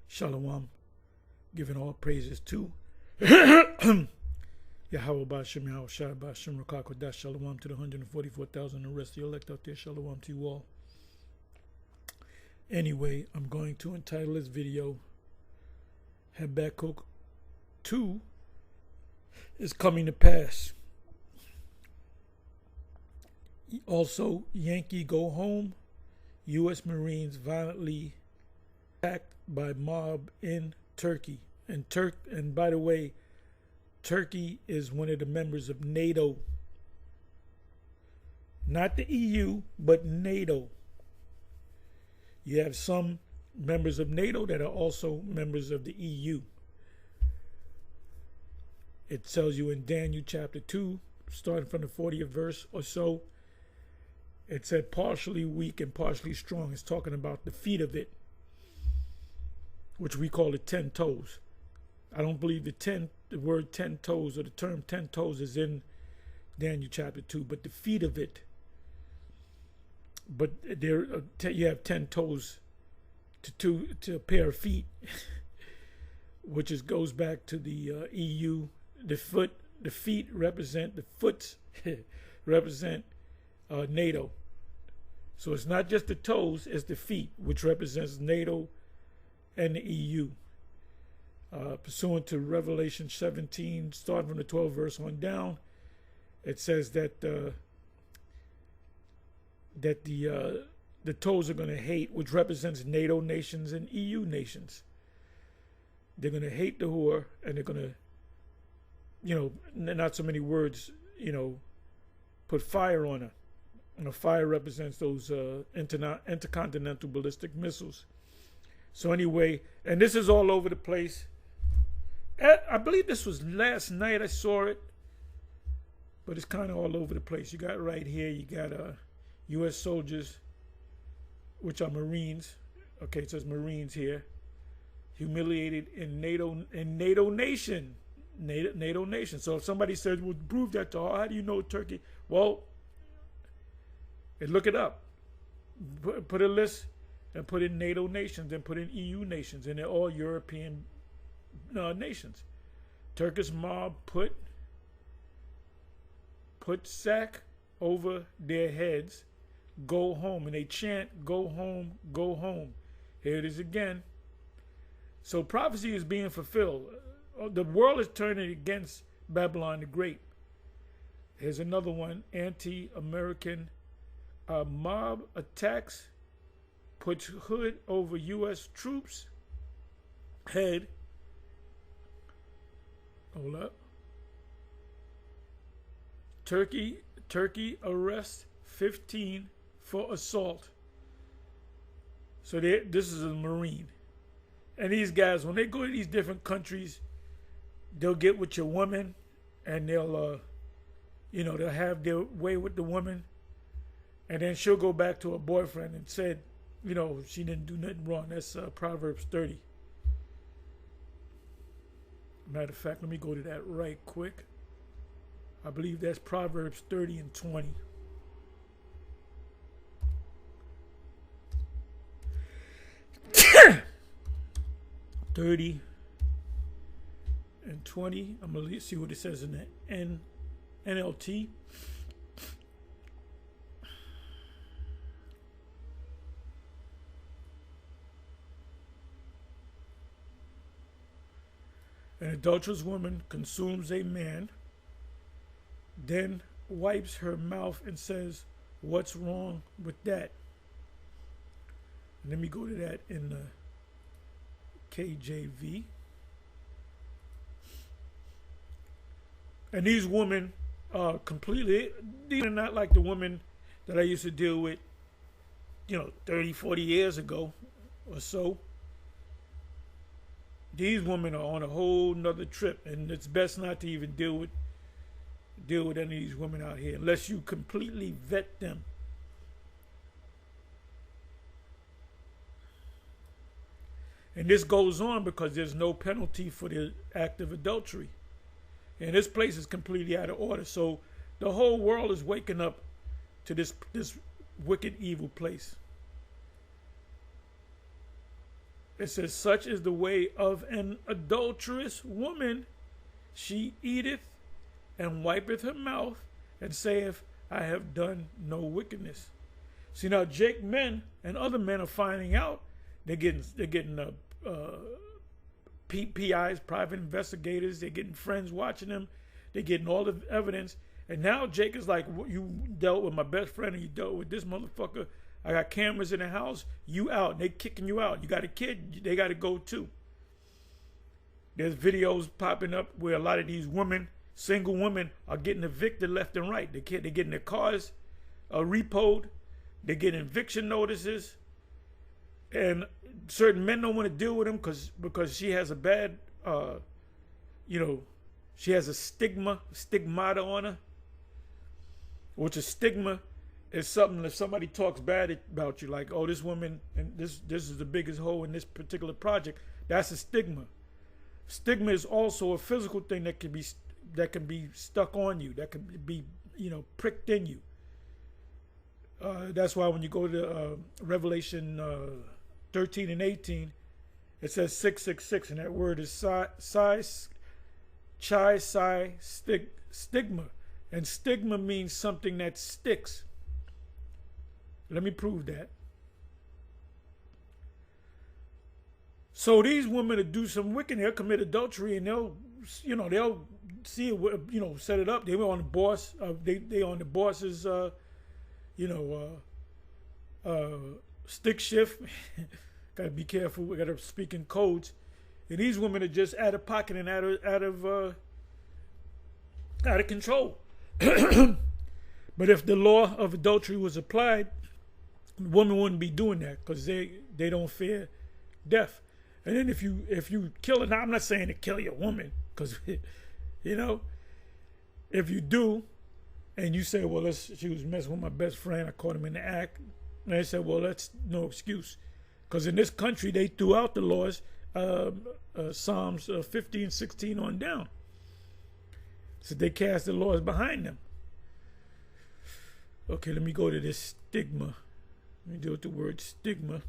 Shalom, giving all praises to Yahweh Ba'Shem Yahweh Shai Ba'Shem Rakakodah. Shalom to the 144,000 and the rest of the elect out there. Shalom to you all. Anyway, I'm going to entitle this video Habakkuk 2 is coming to pass. Also, Yankee go home. U.S. Marines violently attacked by mob in Turkey. And by the way, Turkey is one of the members of NATO. Not the EU, but NATO. You have some members of NATO that are also members of the EU. It tells you in Daniel chapter 2, starting from the 40th verse or so, it said partially weak and partially strong. It's talking about the feet of it, which we call the 10 toes. I don't believe the word 10 toes or the term 10 toes is in Daniel chapter 2, but the feet of it. But there, you have 10 toes to a pair of feet, which goes back to the EU. The feet represent the foots represent NATO. So it's not just the toes, it's the feet, which represents NATO and the EU. Pursuant to Revelation 17, starting from the 12th verse on down, it says that the toes are going to hate, which represents NATO nations and EU nations. They're going to hate the whore, and they're going to, not so many words, put fire on her. And fire represents those intercontinental ballistic missiles. So anyway, and this is all over the place. I believe this was last night I saw it, but it's kind of all over the place. You got right here, you got U.S. soldiers, which are Marines. Okay, it says Marines here, humiliated in NATO nation. NATO nation. So if somebody says, well, prove that to her, how do you know Turkey? Well, look it up. Put a list and put in NATO nations and put in EU nations, and they're all European nations. Turkish mob put sack over their heads, go home, and they chant, go home, go home. Here it is again. So prophecy is being fulfilled. The world is turning against Babylon the Great. Here's another one. Anti-American mob attacks, puts hood over U.S. troops' head. Hold up. Turkey arrests 15 for assault. So this is a Marine. And these guys, when they go to these different countries, they'll get with your woman, and they'll have their way with the woman, and then she'll go back to her boyfriend and said, she didn't do nothing wrong. That's Proverbs 30. Matter of fact, let me go to that right quick. I believe that's Proverbs 30 and 20. $30 and 20. I'm going to see what it says in the NLT. An adulterous woman consumes a man, then wipes her mouth and says, what's wrong with that? And let me go to that in the KJV. And these women are these are not like the women that I used to deal with, 30, 40 years ago or so. These women are on a whole nother trip, and it's best not to even deal with any of these women out here unless you completely vet them. And this goes on because there's no penalty for the act of adultery. And this place is completely out of order. So the whole world is waking up to this wicked, evil place. It says, such is the way of an adulterous woman. She eateth and wipeth her mouth and saith, I have done no wickedness. See, now Jake men and other men are finding out. They're getting PIs, private investigators. They're getting friends watching them. They're getting all the evidence. And now Jake is like, you dealt with my best friend and you dealt with this motherfucker. I got cameras in the house. You out. They kicking you out. You got a kid. They got to go too. There's videos popping up where a lot of these women, single women, are getting evicted left and right. They're getting their cars repoed. They're getting eviction notices. And certain men don't want to deal with them because she has a bad, she has a stigmata on her. Which a stigma is something if somebody talks bad about you, like, oh, this woman, and this is the biggest hole in this particular project, that's a stigma. Stigma is also a physical thing that can be stuck on you, that can be, pricked in you. That's why when you go to Revelation 13 and 18, it says 666, and that word is stigma. And stigma means something that sticks. Let me prove that. So these women will do some wicked, they'll commit adultery, and they'll see it, set it up. They were on the boss, they on the boss's, stick shift. Gotta be careful. We gotta speak in codes. And these women are just out of pocket and out of control. But if the law of adultery was applied, women wouldn't be doing that because they don't fear death. And then if you kill her, now I'm not saying to kill your woman, because if you do, and you say, well, she was messing with my best friend, I caught him in the act, and they said, well, that's no excuse, because in this country they threw out the laws, Psalms 15, 16 on down. So they cast the laws behind them. Okay, let me go to this stigma. Let me deal with the word stigma.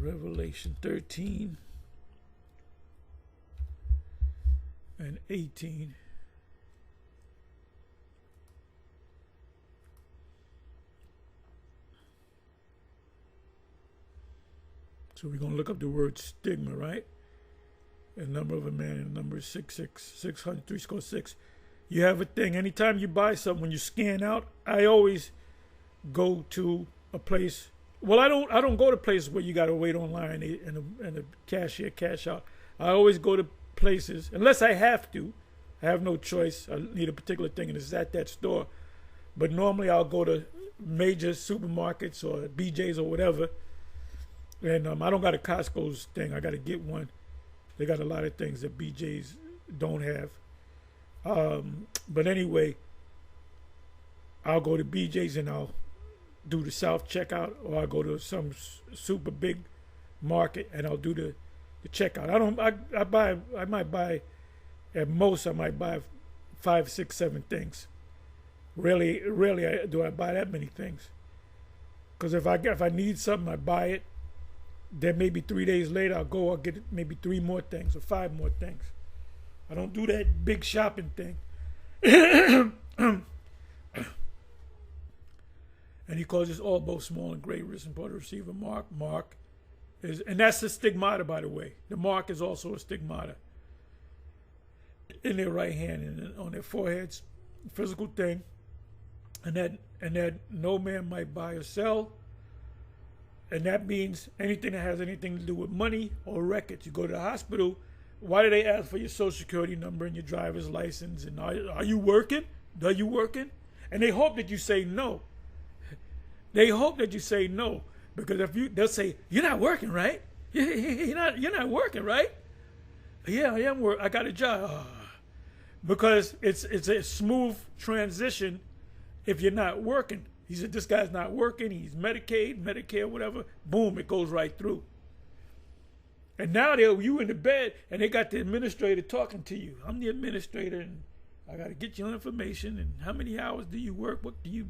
Revelation 13 and 18. So we're going to look up the word stigma, right? A number of a man, and number is 600, You have a thing. Anytime you buy something, when you scan out, I always go to a place. Well, I don't go to places where you got to wait online and the cashier cash out. I always go to places, unless I have to. I have no choice. I need a particular thing, and it's at that store. But normally I'll go to major supermarkets or BJ's or whatever. And I don't got a Costco's thing. I got to get one. They got a lot of things that BJ's don't have. But anyway, I'll go to BJ's and I'll do the self checkout, or I'll go to some super big market and I'll do the checkout. I might buy, at most I might buy 5, 6, 7 things. Rarely do I buy that many things. Because if I need something, I buy it. Then maybe 3 days later I'll get maybe 3 more things or 5 more things. I don't do that big shopping thing. And he calls this all both small and great rich and part to receive a mark. Mark is, and that's a stigmata, by the way. The mark is also a stigmata in their right hand and on their foreheads, physical thing, and that no man might buy or sell. And that means anything that has anything to do with money or records. You go to the hospital, why do they ask for your social security number and your driver's license? And are you working? Are you working? And they hope that you say no. They hope that you say no, because they'll say, you're not working, right? You're not working, right? Yeah, I am working. I got a job. Because it's a smooth transition if you're not working. He said, this guy's not working. He's Medicaid, Medicare, whatever. Boom, it goes right through. And now you in the bed, and they got the administrator talking to you. I'm the administrator, and I got to get your information. And how many hours do you work? What do you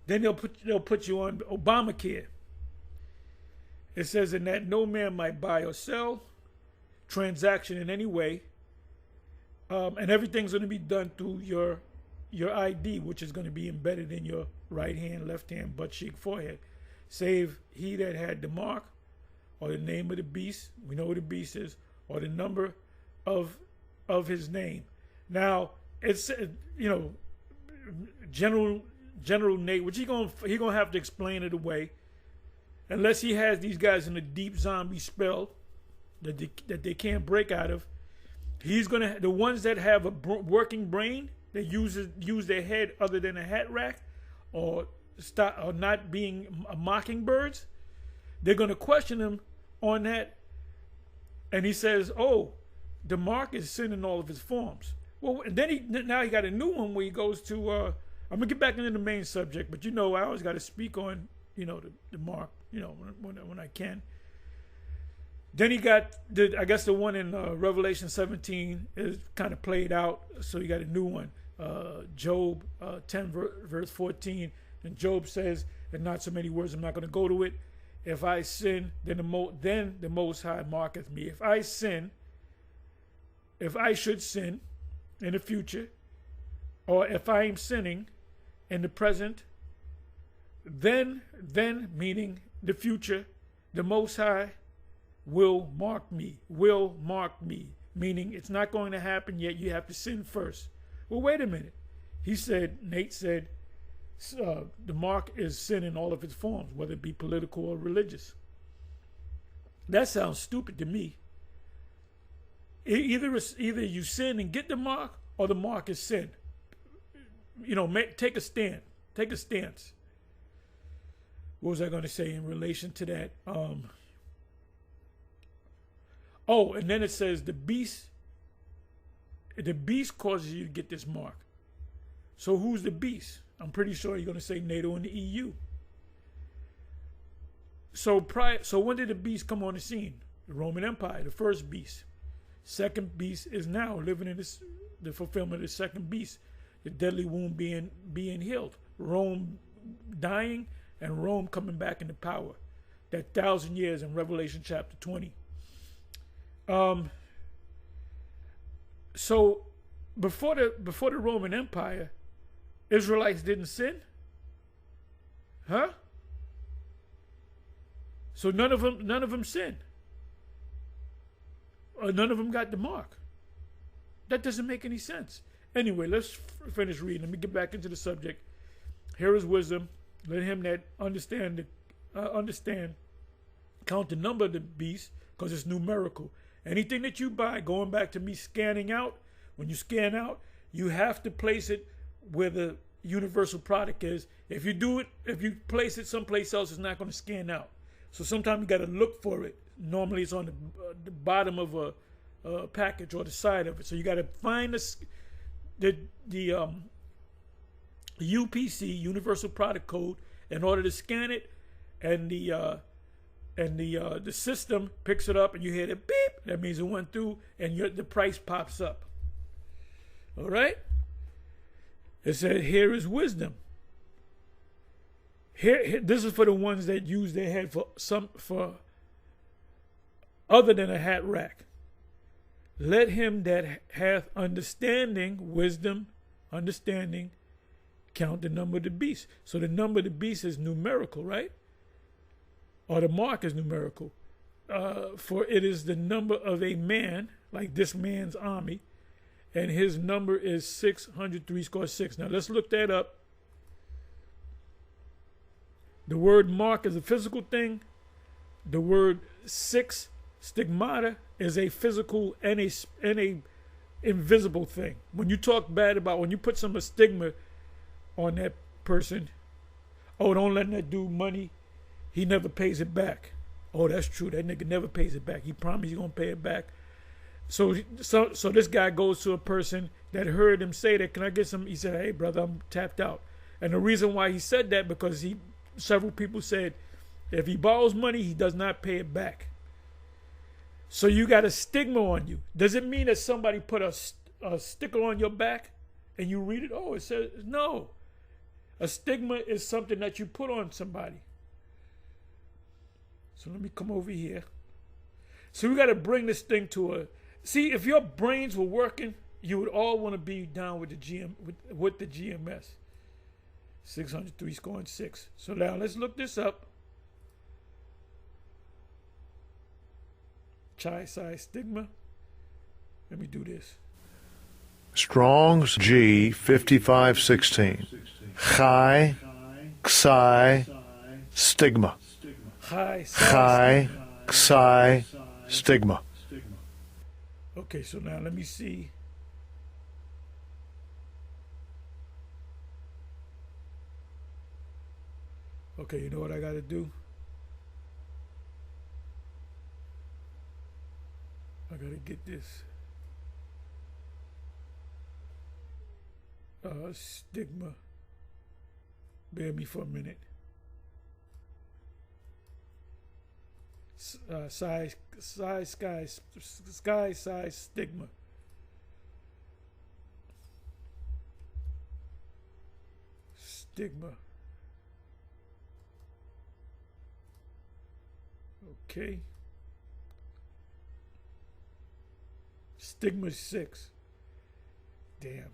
Then they'll put you on Obamacare. It says, "In that no man might buy or sell, transaction in any way, and everything's going to be done through your ID, which is going to be embedded in your right hand, left hand, butt cheek, forehead, save he that had the mark, or the name of the beast." We know what the beast is, or the number of his name. Now it's General Nate, which he gonna have to explain it away, unless he has these guys in a deep zombie spell that they can't break out of. He's gonna, the ones that have a working brain that use their head other than a hat rack, or not being mockingbirds, they're gonna question him on that. And he says, "Oh, the mark is sin in all of his forms." Well, and then now he got a new one where he goes to. I'm gonna get back into the main subject, but I always got to speak on the mark when I can. Then he got I guess the one in Revelation 17 is kind of played out, so you got a new one. Job 10 verse 14, and Job says, "In not so many words, I'm not going to go to it. If I sin, then the Most High marketh me. If I should sin in the future, or if I am sinning in the present, then meaning the future, the Most High will mark me, meaning it's not going to happen yet. You have to sin first." Well, wait a minute. Nate said, the mark is sin in all of its forms, whether it be political or religious. That sounds stupid to me. Either you sin and get the mark, or the mark is sin. Take a stand. Take a stance. What was I going to say in relation to that? And then it says the beast causes you to get this mark. So who's the beast? I'm pretty sure you're going to say NATO and the EU. So when did the beast come on the scene? The Roman Empire, the first beast. Second beast is now living in the fulfillment of the second beast, the deadly wound being healed, Rome dying, and Rome coming back into power. That 1,000 years in Revelation chapter 20. So before the Roman Empire, Israelites didn't sin? Huh? So none of them sinned. Or none of them got the mark. That doesn't make any sense. Anyway, let's finish reading. Let me get back into the subject. Here is wisdom. Let him that understand count the number of the beast, because it's numerical. Anything that you buy, going back to me scanning out, when you scan out, you have to place it where the universal product is. If you place it someplace else, it's not going to scan out. So sometimes you got to look for it. Normally it's on the bottom of a package or the side of it. So you got to find the UPC, Universal Product Code, in order to scan it, and the system picks it up, and you hear the beep. That means it went through, and the price pops up. All right. It said, "Here is wisdom." Here, this is for the ones that use their head for other than a hat rack. "Let him that hath understanding," wisdom, understanding, "count the number of the beast." So the number of the beast is numerical, right? Or the mark is numerical. "For it is the number of a man," like this man's army, "and his number is 666. Now let's look that up. The word mark is a physical thing. The word stigmata, is a physical and a invisible thing. When you talk bad about, when you put some stigma on that person, "Oh, don't lend that dude money, he never pays it back." Oh, that's true. That nigga never pays it back. He promised he's gonna pay it back. So this guy goes to a person that heard him say that, "Can I get some?" He said, "Hey, brother, I'm tapped out." And the reason why he said that, because several people said, if he borrows money, he does not pay it back. So you got a stigma on you. Does it mean that somebody put a sticker on your back and you read it? Oh, it says, no. A stigma is something that you put on somebody. So let me come over here. So we got to bring this thing to a... See, if your brains were working, you would all want to be down with the with the GMS. 603 scoring 6. So now let's look this up. Chi Psi Stigma. Let me do this. Strong's G 5516. Chi Psi Stigma. Chi Psi Stigma. Okay, so now let me see. Okay, you know what I got to do? I got to get this. Stigma. Bear me for a minute. Sky size stigma. Stigma. Okay. Stigma 6. Damn.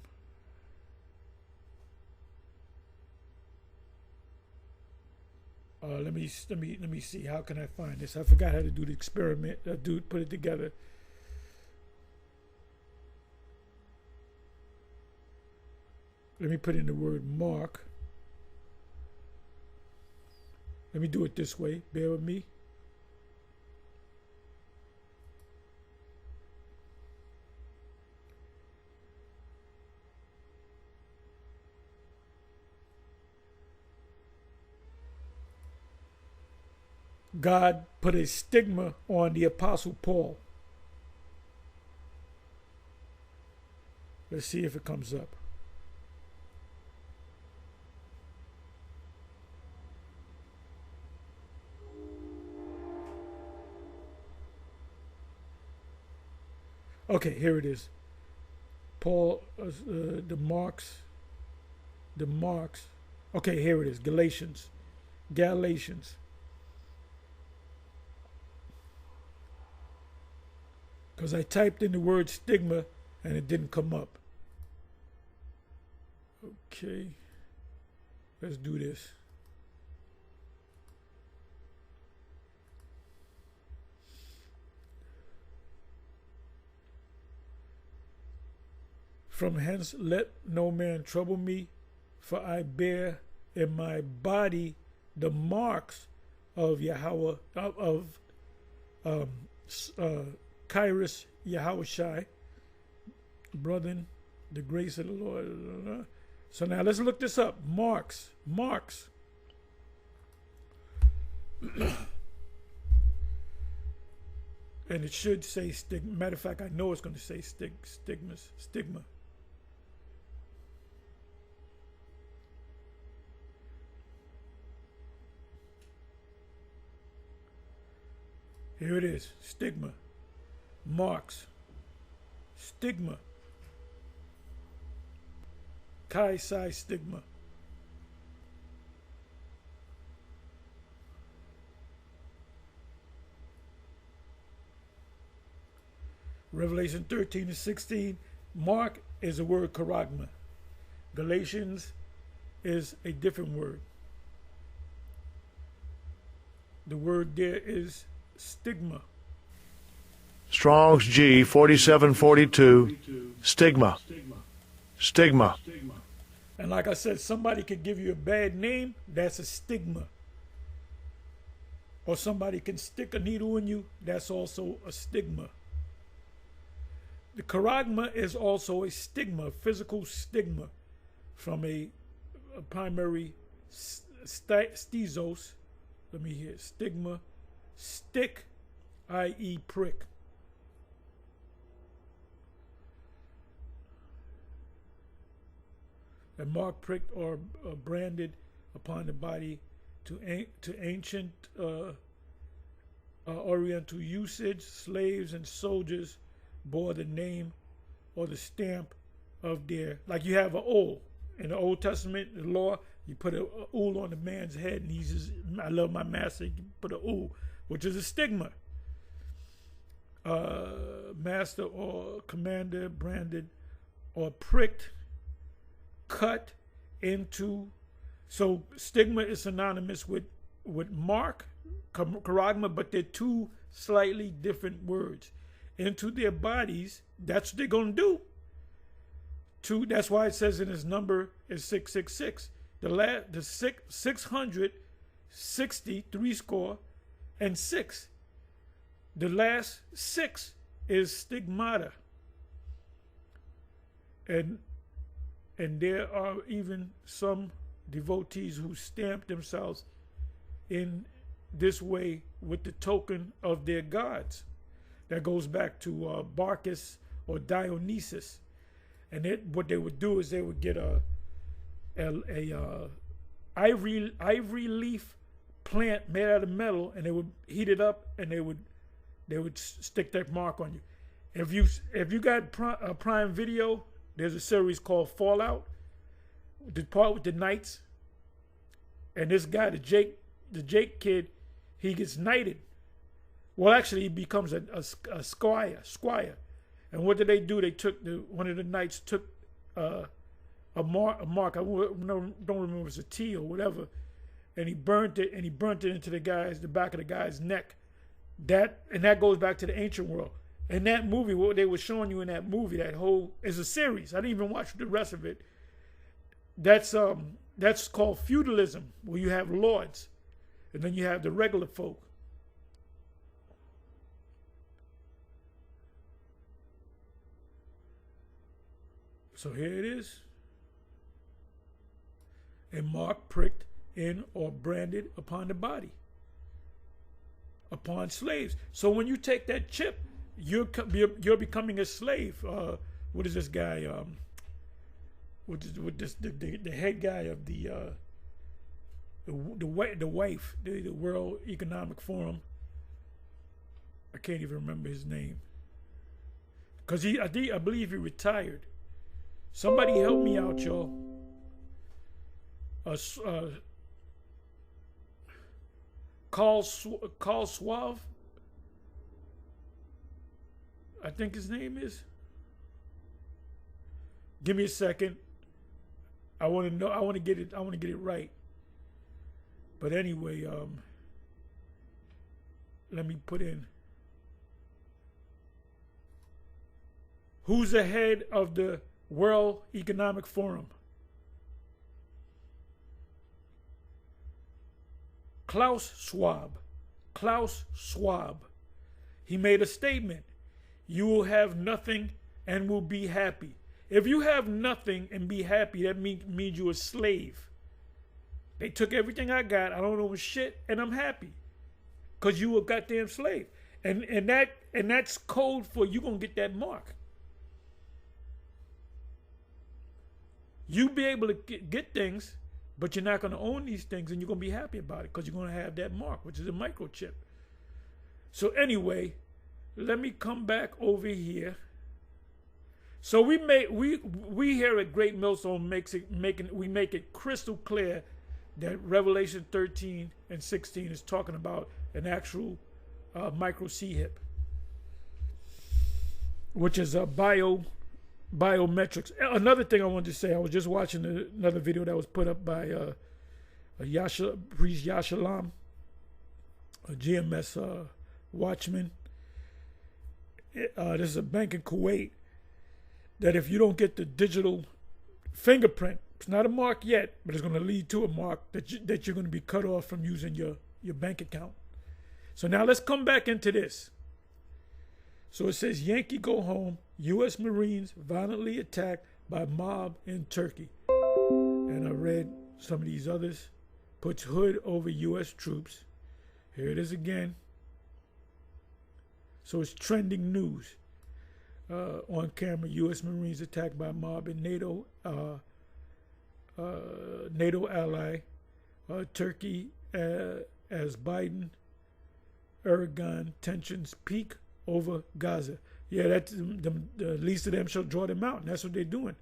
Let me see. How can I find this? I forgot how to do the experiment. Put it together. Let me put in the word mark. Let me do it this way. Bear with me. God put a stigma on the Apostle Paul. Let's see if it comes up. Okay, here it is. Paul, the marks. Okay, here it is. Galatians. Because I typed in the word stigma and it didn't come up. Okay. Let's do this. From hence let no man trouble me, for I bear in my body the marks of Yahweh, Kairos Yahushai, brethren, the grace of the Lord. So now let's look this up. Marks. And it should say stigma. Matter of fact, I know it's going to say stigma. Here it is. Stigma. Marks. Stigma. Chi Psi Stigma. Revelation 13-16. Mark is the word charagma. Galatians is a different word. The word there is stigma. Strong's G 4742. Stigma. And like I said, somebody could give you a bad name, that's a stigma. Or somebody can stick a needle in you, that's also a stigma. The charagma is also a stigma, physical stigma, from a primary stizos. Let me hear stigma. Stick, i.e. prick. A mark pricked or branded upon the body to ancient Oriental usage. Slaves and soldiers bore the name or the stamp of their, like you have an ul in the Old Testament, the law, you put a ul on the man's head and he's just, I love my master, you put a ul. which is a stigma. Master or commander, branded or pricked, cut into. So stigma is synonymous with mark, charagma, but they're two slightly different words. Into their bodies, that's what they're going to do. That's why it says in his number is 666. The 660, 6. The last 6 is stigmata. And there are even some devotees who stamp themselves in this way with the token of their gods. That goes back to Bacchus or Dionysus. And what they would do is they would get a ivory leaf plant made out of metal, and they would heat it up, and they would stick that mark on you. If you got Prime Video, there's a series called Fallout. The part with the knights, and this guy, the Jake kid, he gets knighted. Well, actually, he becomes a squire. And what did they do? They took one of the knights took a mark. I don't remember if it was a T or whatever, and he burnt it into the back of the guy's neck. That goes back to the ancient world. In that movie, what they were showing you in that movie, that whole is a series. I didn't even watch the rest of it. That's called feudalism, where you have lords, and then you have the regular folk. So here it is. A mark pricked in or branded upon the body, upon slaves. So when you take that chip, you're becoming a slave. What is this guy? The head guy of the wife, the World Economic Forum. I can't even remember his name, because I believe he retired. Somebody help me out, y'all. Carl Schwab, I think his name is. Give me a second. I want to know. I want to get it right. But anyway, let me put in. Who's the head of the World Economic Forum? Klaus Schwab. He made a statement. You will have nothing and will be happy. If you have nothing and be happy, that means you're a slave. They took everything I got. I don't know shit, and I'm happy, cause you a goddamn slave. And that's code for you gonna get that mark. You be able to get things, but you're not gonna own these things, and you're gonna be happy about it, cause you're gonna have that mark, which is a microchip. So anyway, let me come back over here. So we here at Great Millstone make it crystal clear that Revelation 13 and 16 is talking about an actual micro C-hip, which is a biometrics. Another thing I wanted to say, I was just watching another video that was put up by Priest Yashalam, a GMS watchman. This is a bank in Kuwait, that if you don't get the digital fingerprint, it's not a mark yet, but it's going to lead to a mark that you're going to be cut off from using your bank account. So now let's come back into this. So it says, Yankee go home, U.S. Marines violently attacked by mob in Turkey. And I read some of these others. Puts hood over U.S. troops. Here it is again. So it's trending news. On camera, U.S. Marines attacked by mob in NATO ally Turkey as Biden, Erdogan tensions peak over Gaza. Yeah, that's the least of them shall draw them out, and that's what they're doing.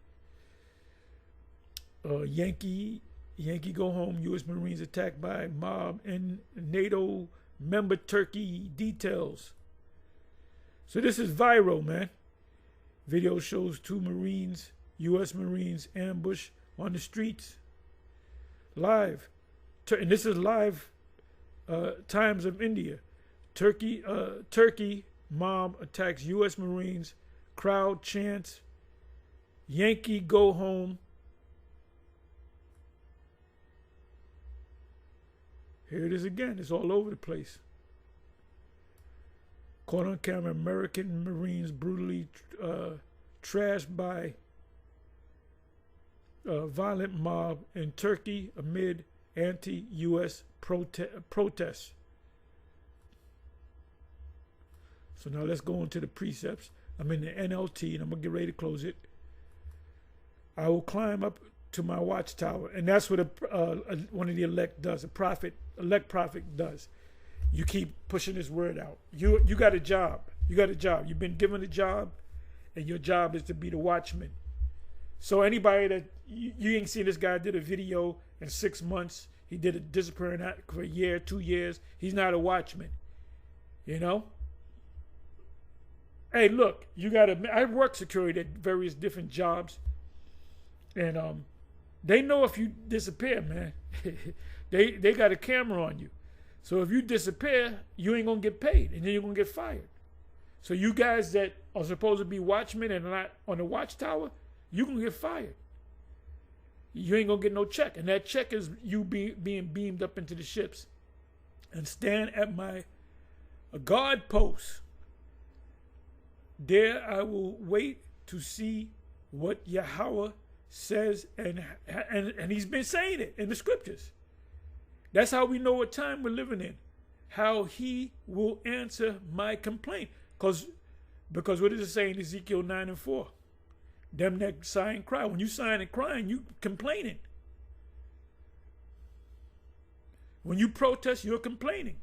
Yankee go home. U.S. Marines attacked by mob in NATO member Turkey details. So this is viral, man. Video shows 2 Marines, U.S. Marines, ambush on the streets. Live. And this is live Times of India. Turkey mob attacks U.S. Marines. Crowd chants, Yankee go home. Here it is again. It's all over the place. Caught on camera, American Marines brutally trashed by a violent mob in Turkey amid anti-U.S. protests. So now let's go into the precepts. I'm in the NLT and I'm going to get ready to close it. I will climb up to my watchtower. And that's what one of the elect does. Elect prophet does. You keep pushing this word out. You got a job. You got a job. You've been given a job, and your job is to be the watchman. So anybody that you ain't seen, this guy did a video in 6 months. He did a disappearing act for a year, 2 years. He's not a watchman. You know? Hey, look, I work security at various different jobs, and they know if you disappear, man. they got a camera on you. So if you disappear, you ain't gonna get paid, and then you're gonna get fired. So you guys that are supposed to be watchmen and not on the watchtower, you gonna get fired. You ain't gonna get no check, and that check is you being beamed up into the ships, and stand at my guard post. There I will wait to see what Yahweh says, and he's been saying it in the scriptures. That's how we know what time we're living in. How he will answer my complaint. Because what does it say in Ezekiel 9:4? Them that sigh and cry. When you sighing and crying, you complaining. When you protest, you're complaining.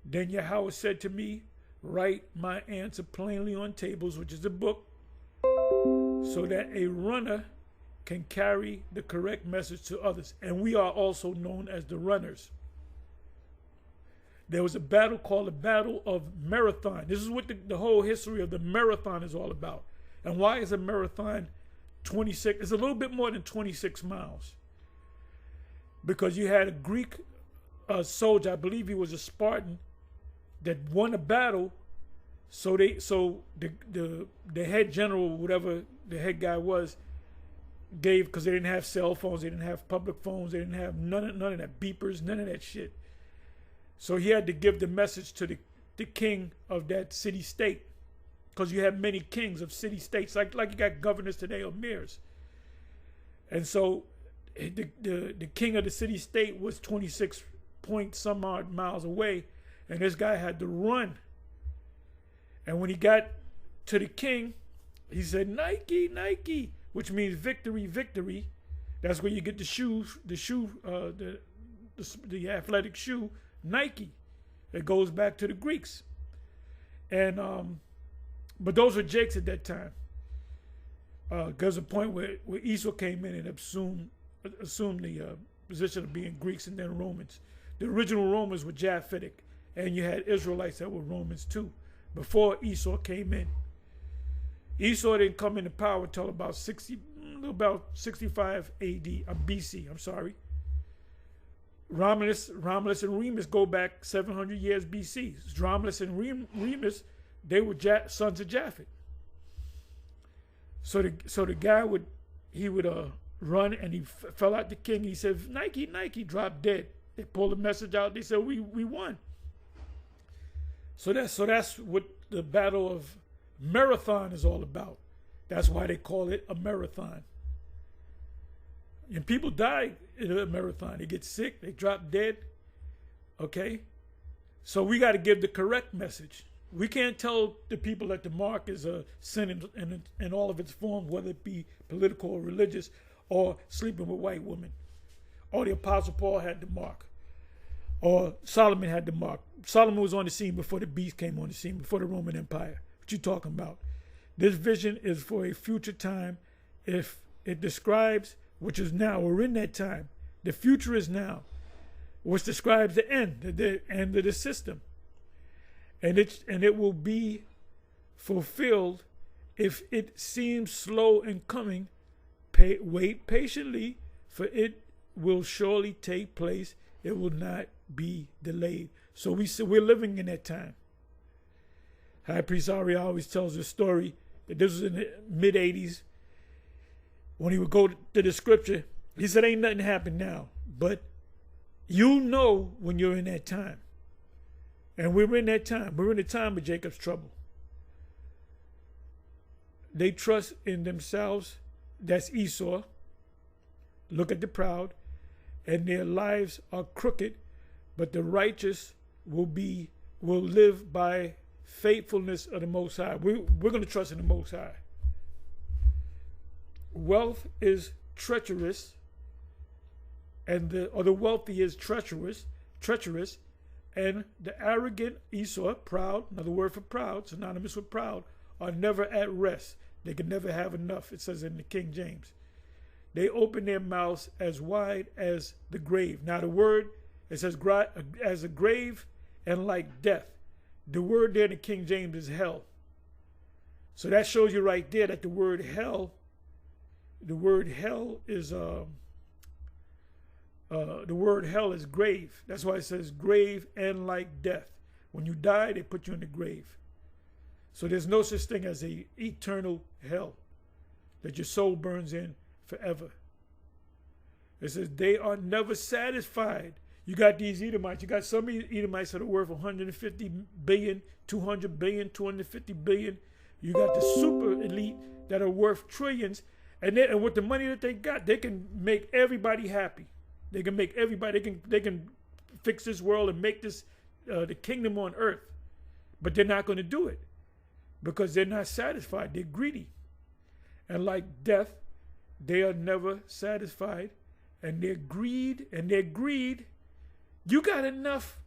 Then Yahweh said to me, write my answer plainly on tables, which is the book, so that a runner can carry the correct message to others. And we are also known as the runners. There was a battle called the Battle of Marathon. This is what the whole history of the marathon is all about. And why is a marathon 26? It's a little bit more than 26 miles. Because you had a Greek soldier, I believe he was a Spartan, that won a battle. So the head general, whatever the head guy was, gave, because they didn't have cell phones, they didn't have public phones, they didn't have none of that beepers, none of that shit. So he had to give the message to the king of that city state, because you have many kings of city states, like you got governors today or mayors. And so the king of the city state was 26 point some odd miles away, and this guy had to run. And when he got to the king, he said, Nike, Nike, which means victory, victory. That's where you get the athletic shoe, Nike. It goes back to the Greeks. And but those were Jakes at that time. There's a point where Esau came in and assumed the position of being Greeks and then Romans. The original Romans were Japhetic, and you had Israelites that were Romans too, before Esau came in. Esau didn't come into power until about 65 AD, BC, I'm sorry. Romulus and Remus go back 700 years BC. Romulus and Remus, they were sons of Japhet. So the guy would run, and he fell out the king. He said, Nike, Nike, dropped dead. They pulled the message out. They said, we won. So that's what the Battle of Marathon is all about. That's why they call it a marathon. And people die in a marathon. They get sick, they drop dead. Okay? So we got to give the correct message. We can't tell the people that the mark is a sin in all of its forms, whether it be political or religious, or sleeping with white women. Or the Apostle Paul had the mark. Or Solomon had the mark. Solomon was on the scene before the beast came on the scene, before the Roman Empire. What you talking about? This vision is for a future time. If it describes, which is now, we're in that time. The future is now, which describes the end of the system. And it will be fulfilled. If it seems slow in coming, wait patiently, for it will surely take place. It will not be delayed. So we're living in that time. High Priest Ari always tells the story that this was in the mid-'80s. When he would go to the scripture, he said, ain't nothing happened now. But you know when you're in that time. And we're in that time. We're in the time of Jacob's trouble. They trust in themselves. That's Esau. Look at the proud. And their lives are crooked. But the righteous will live by faithfulness of the Most High. We're going to trust in the Most High. Wealth is treacherous. And the wealthy is treacherous. And the arrogant, Esau, proud, another word for proud, synonymous with proud, are never at rest. They can never have enough, it says in the King James. They open their mouths as wide as the grave. Now the word, it says as a grave and like death. The word there in the King James is hell. So that shows you right there that the word hell is grave. That's why it says grave and like death. When you die, they put you in the grave. So there's no such thing as an eternal hell that your soul burns in forever. It says they are never satisfied. You got these Edomites. You got some Edomites that are worth 150 billion, 200 billion, 250 billion. You got the super elite that are worth trillions. And with the money that they got, they can make everybody happy. They can make everybody, they can fix this world and make this the kingdom on earth. But they're not going to do it because they're not satisfied. They're greedy. And like death, they are never satisfied. And their greed, you got enough.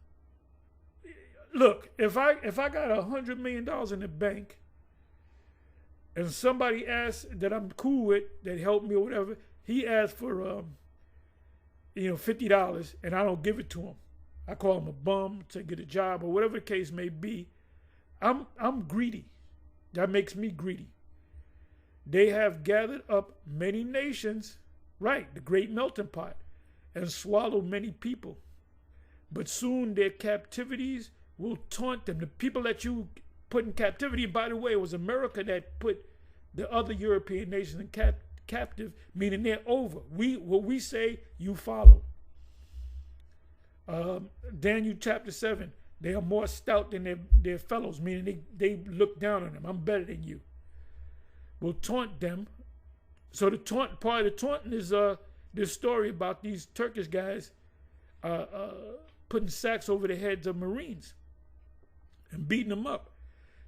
Look, if I got $100 million in the bank and somebody asks that I'm cool with, that helped me or whatever, he asked for $50 and I don't give it to him. I call him a bum to get a job or whatever the case may be. I'm greedy. That makes me greedy. They have gathered up many nations, right, the great melting pot, and swallowed many people. But soon their captivities will taunt them. The people that you put in captivity, by the way, it was America that put the other European nations in captive, meaning they're over. What we say, you follow. Daniel chapter 7, they are more stout than their fellows, meaning they look down on them. I'm better than you. Will taunt them. So the taunt, part of the taunting is this story about these Turkish guys putting sacks over the heads of Marines and beating them up.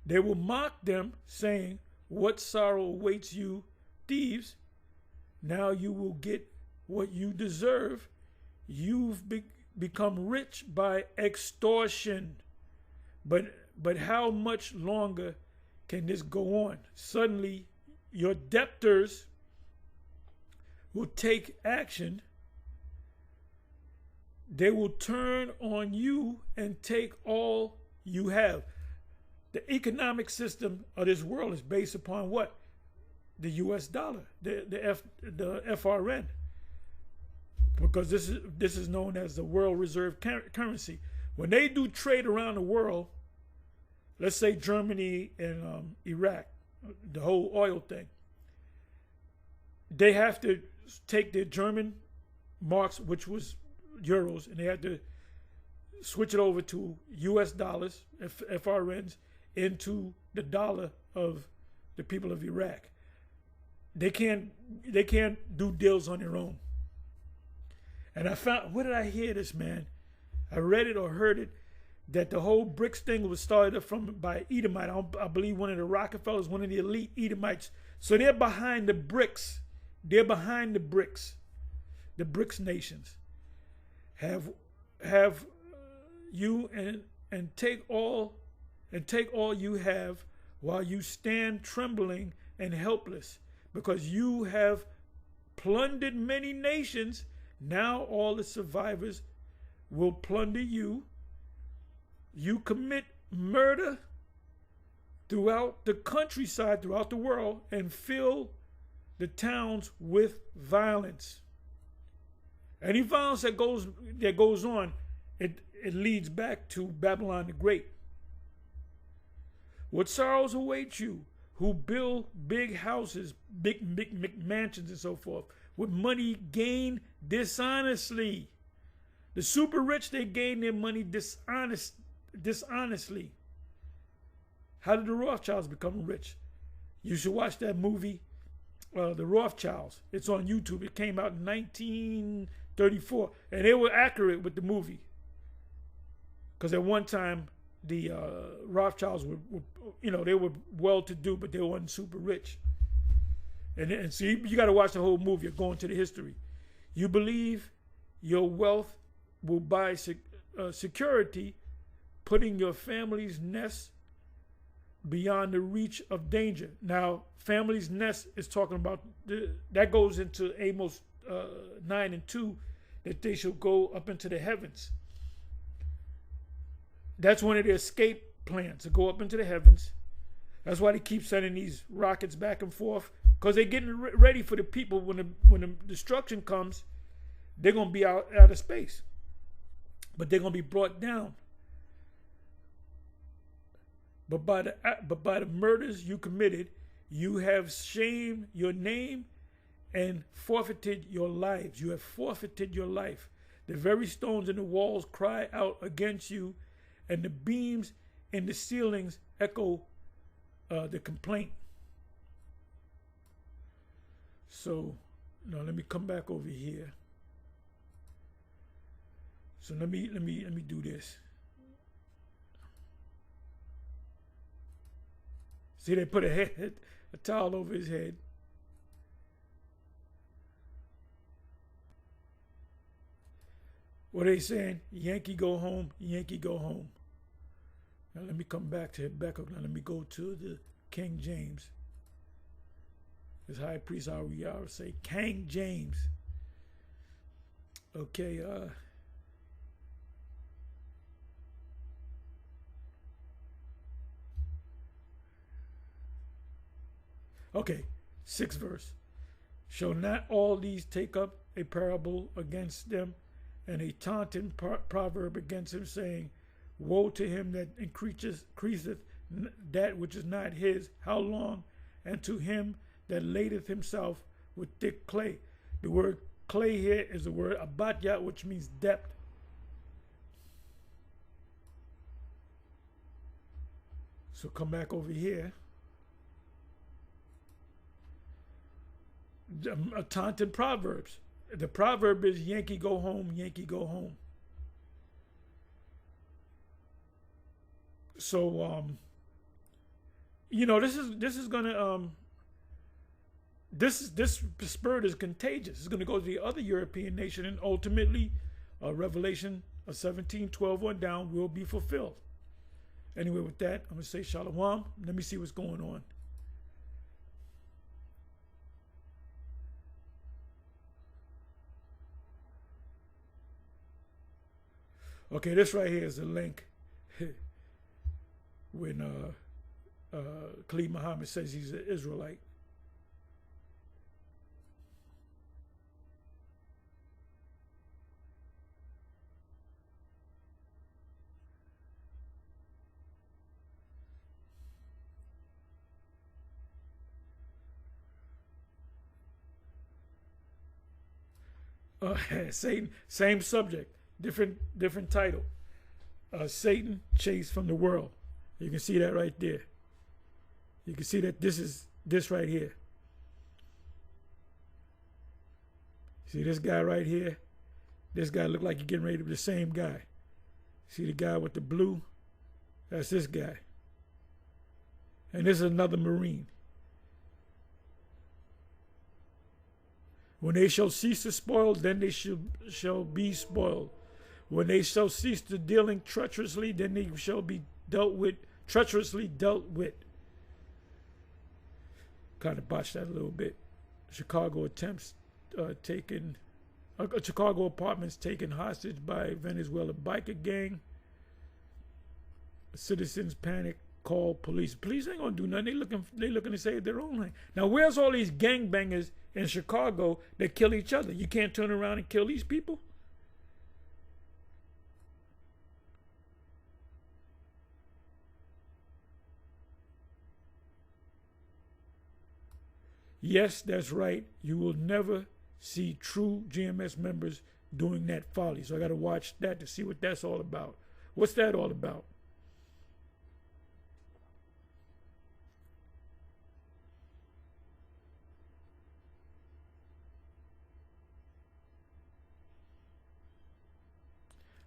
They will mock them, saying, "What sorrow awaits you, thieves? Now you will get what you deserve. You've become rich by extortion. But how much longer can this go on? Suddenly, your debtors will take action. They will turn on you and take all you have." The economic system of this world is based upon what? The U.S. dollar, the FRN, because this is known as the world reserve currency. When they do trade around the world, let's say Germany and Iraq, the whole oil thing, they have to take their German marks, which was euros, and they had to switch it over to U.S. dollars, FRNs, into the dollar of the people of Iraq. They can't do deals on their own. And I found, where did I hear this, man? I read it or heard it, that the whole BRICS thing was started up by Edomite. I believe one of the Rockefellers, one of the elite Edomites. So they're behind the BRICS. They're behind the BRICS. The BRICS nations have you and take all you have, while you stand trembling and helpless, because you have plundered many nations Now all the survivors will plunder you. You commit murder throughout the countryside, throughout the world, and fill the towns with violence. Any violence that goes on, it leads back to Babylon the Great. What sorrows await you, who build big houses, big mansions and so forth, with money gained dishonestly. The super rich, they gain their money dishonestly. How did the Rothschilds become rich? You should watch that movie, The Rothschilds. It's on YouTube. It came out in 1934, and they were accurate with the movie. Because at one time, the Rothschilds were, they were well-to-do, but they weren't super rich. And so you got to watch the whole movie or go into the history. You believe your wealth will buy security, putting your family's nest beyond the reach of danger. Now, family's nest is talking about, that goes into Amos 9:2, that they shall go up into the heavens. That's one of their escape plans, to go up into the heavens. That's why they keep sending these rockets back and forth, because they're getting ready for the people. When the destruction comes, they're going to be out of space, but they're going to be brought down. But by the murders you committed, you have shamed your name and forfeited your lives. You have forfeited your life. The very stones in the walls cry out against you, and the beams in the ceilings echo the complaint. So now let me come back over here. So let me do this. See, they put a towel over his head. What are they saying? Yankee go home, Yankee go home. Now let me come back to Habakkuk. Now let me go to the King James. As High Priest Ariel say, King James. Okay, Okay, 6th verse. Shall not all these take up a parable against them, and a taunting proverb against him, saying, woe to him that increaseth that which is not his, how long? And to him that ladeth himself with thick clay. The word clay here is the word abatya, which means depth. So come back over here. A taunting proverbs. The proverb is Yankee go home, Yankee go home. So this is gonna this spirit is contagious. It's gonna go to the other European nation, and ultimately Revelation 17:12 on down will be fulfilled. Anyway, with that, I'm gonna say shalom. Let me see what's going on. Okay, this right here is the link when Khalid Muhammad says he's an Israelite. Satan, same subject, different title. Satan chased from the world. You can see that right there. You can see that this is this right here. See this guy right here? This guy look like he's getting ready to be the same guy. See the guy with the blue? That's this guy. And this is another Marine. When they shall cease to spoil, then they shall be spoiled. When they shall cease to dealing treacherously, then they shall be treacherously dealt with. Kind of botched that a little bit. Chicago attempts taking A Chicago apartment's taken hostage by Venezuela biker gang. Citizens panic, call police. Police ain't gonna do nothing. They looking to save their own life. Now, where's all these gangbangers in Chicago that kill each other? You can't turn around and kill these people? Yes, that's right. You will never see true GMS members doing that folly. So I got to watch that to see what that's all about. What's that all about?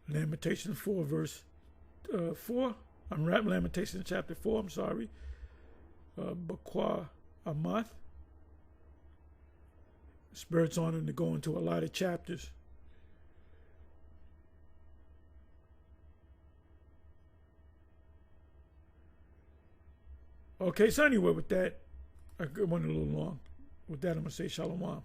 Lamentations 4, verse 4. I'm right. Lamentations chapter 4. I'm sorry. Bakwa Amath. Spirit's on him to go into a lot of chapters. Okay, so anyway, with that, I went a little long. With that, I'm going to say shalom.